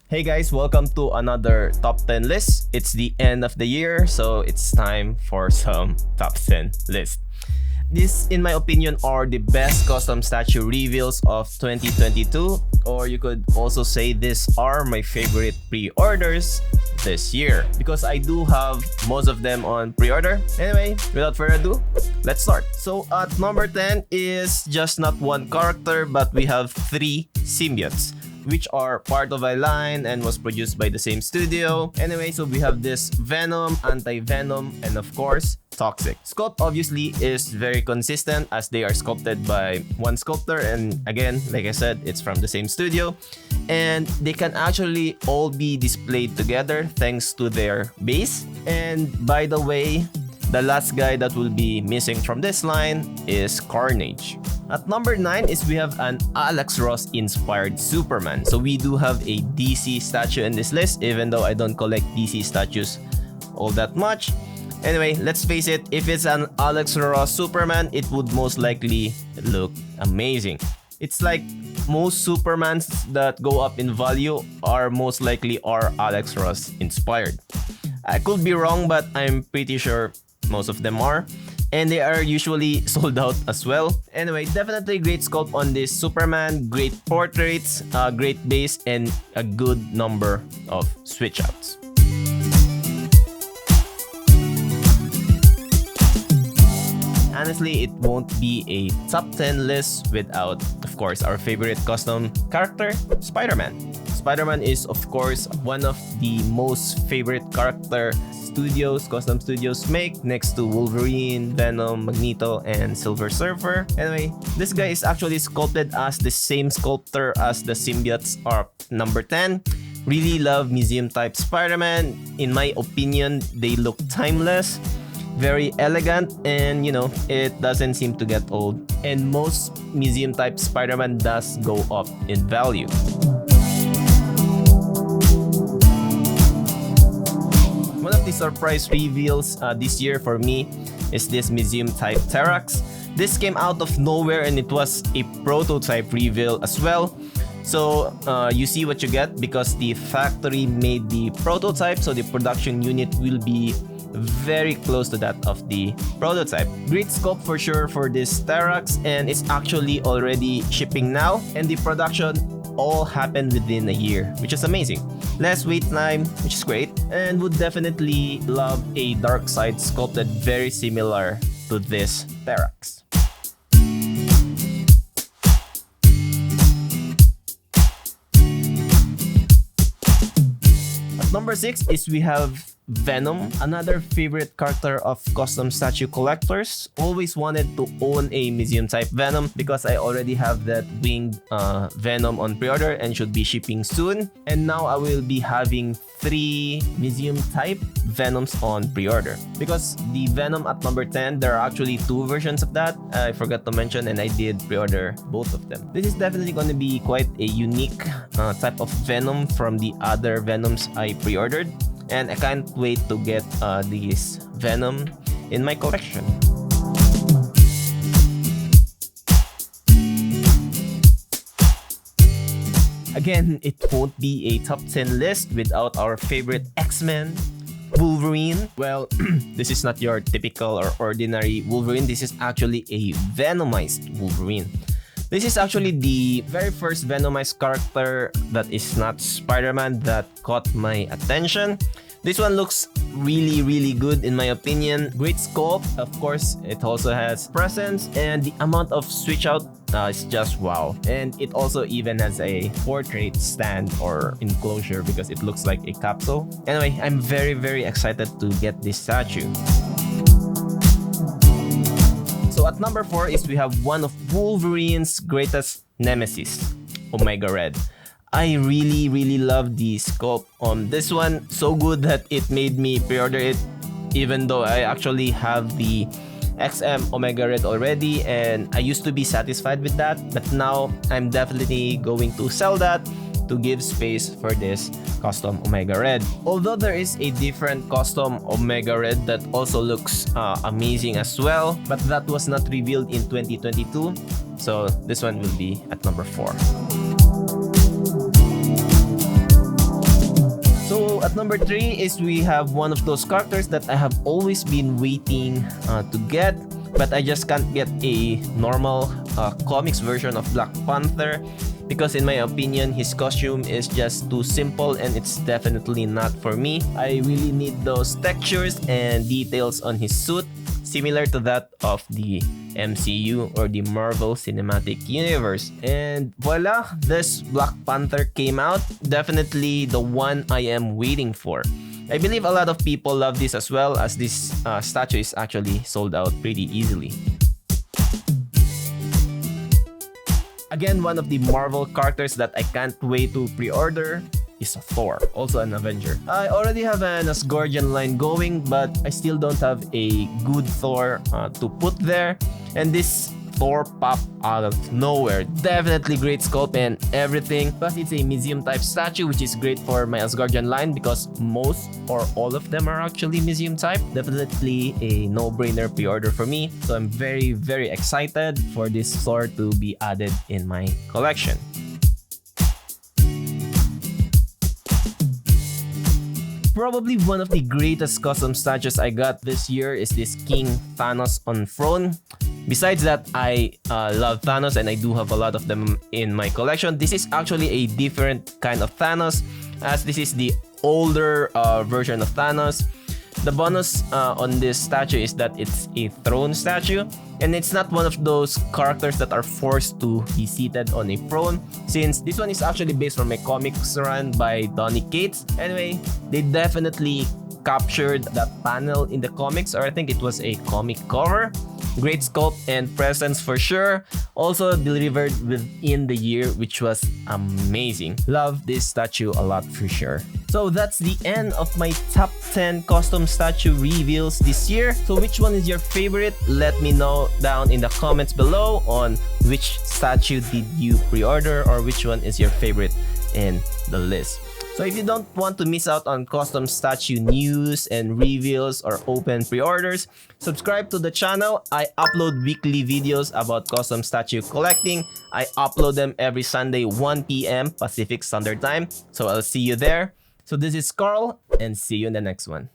Hey guys, welcome to another top 10 list. It's the end of the year, so it's time for some top 10 list. This, in my opinion, are the best custom statue reveals of 2022, or you could also say these are my favorite pre-orders this year because I do have most of them on pre-order. Anyway, without further ado, let's start. So at number 10 is just not one character, but we have three symbiotes, which are part of a line and was produced by the same studio. Anyway, so we have this Venom, Anti-Venom, and of course, Toxic. Sculpt obviously is very consistent as they are sculpted by one sculptor, and again, like I said, it's from the same studio. And they can actually all be displayed together thanks to their base. And by the way, the last guy that will be missing from this line is Carnage. At number 9 is we have an Alex Ross inspired Superman. So we do have a DC statue in this list, even though I don't collect DC statues all that much. Anyway, let's face it, if it's an Alex Ross Superman, it would most likely look amazing. It's like most Supermans that go up in value are most likely are Alex Ross inspired. I could be wrong, but I'm pretty sure most of them are. And they are usually sold out as well. Anyway, definitely great sculpt on this Superman, great portraits, great base, and a good number of switch outs. Honestly, it won't be a top 10 list without, of course, our favorite custom character, Spider-Man. Spider-Man is, of course, one of the most favorite character custom studios make, next to Wolverine, Venom, Magneto, and Silver Surfer. Anyway, this guy is actually sculpted as the same sculptor as the symbiotes are number 10. Really love museum type Spider-Man. In my opinion, they look timeless, very elegant, and it doesn't seem to get old. And most museum type Spider-Man does go up in value. One of the surprise reveals this year for me is this museum type Terax. This came out of nowhere and it was a prototype reveal as well. So you see what you get because the factory made the prototype, so the production unit will be very close to that of the prototype. Great scope for sure for this Terax, and it's actually already shipping now, and the production all happened within a year, which is amazing. Less wait time, which is great, and would definitely love a dark side sculpted very similar to this Terax. At number 6 is we have Venom, another favorite character of custom statue collectors. Always wanted to own a museum type Venom because I already have that winged Venom on pre-order and should be shipping soon. And now I will be having 3 museum type Venoms on pre-order. Because the Venom at number 10, there are actually 2 versions of that. I forgot to mention, and I did pre-order both of them. This is definitely going to be quite a unique type of Venom from the other Venoms I pre-ordered. And I can't wait to get this Venom in my collection. Again, it won't be a top 10 list without our favorite X-Men, Wolverine. Well, this is not your typical or ordinary Wolverine. This is actually a Venomized Wolverine. This is actually the very first Venomized character that is not Spider-Man that caught my attention. This one looks really good in my opinion. Great sculpt, of course, it also has presence, and the amount of switch out is just wow. And it also even has a portrait stand or enclosure because it looks like a capsule. Anyway, I'm very excited to get this statue. So at number 4 is we have one of Wolverine's greatest nemesis, Omega Red. I really love the sculpt on this one. So good that it made me pre-order it, even though I actually have the XM Omega Red already and I used to be satisfied with that. But now I'm definitely going to sell that to give space for this custom Omega Red. Although there is a different custom Omega Red that also looks amazing as well, but that was not revealed in 2022. So this one will be at number 4. at number 3 is we have one of those characters that I have always been waiting to get, but I just can't get a normal comics version of Black Panther because in my opinion his costume is just too simple and it's definitely not for me. I really need those textures and details on his suit similar to that of the MCU or the Marvel Cinematic Universe. And voila, this Black Panther came out. Definitely the one I am waiting for. I believe a lot of people love this as well, as this statue is actually sold out pretty easily. Again, one of the Marvel characters that I can't wait to pre-order is a Thor, also an Avenger. I already have an Asgardian line going, but I still don't have a good Thor to put there. And this Thor popped out of nowhere. Definitely great sculpt and everything. Plus, it's a museum type statue, which is great for my Asgardian line because most or all of them are actually museum type. Definitely a no-brainer pre-order for me. So I'm very, very excited for this Thor to be added in my collection. Probably one of the greatest custom statues I got this year is this King Thanos on throne. Besides that, I love Thanos and I do have a lot of them in my collection. This is actually a different kind of Thanos, as this is the older version of Thanos. The bonus on this statue is that it's a throne statue, and it's not one of those characters that are forced to be seated on a throne, since this one is actually based from a comics run by Donny Cates. Anyway, they definitely captured that panel in the comics, or I think it was a comic cover. Great sculpt and presence for sure. Also delivered within the year, which was amazing. Love this statue a lot for sure. So that's the end of my top 10 custom statue reveals this year. So which one is your favorite? Let me know down in the comments below on which statue did you pre-order or which one is your favorite in the list. So if you don't want to miss out on custom statue news and reveals or open pre-orders, subscribe to the channel. I upload weekly videos about custom statue collecting. I upload them every Sunday 1 p.m. Pacific Standard Time. So I'll see you there. So this is Carl and see you in the next one.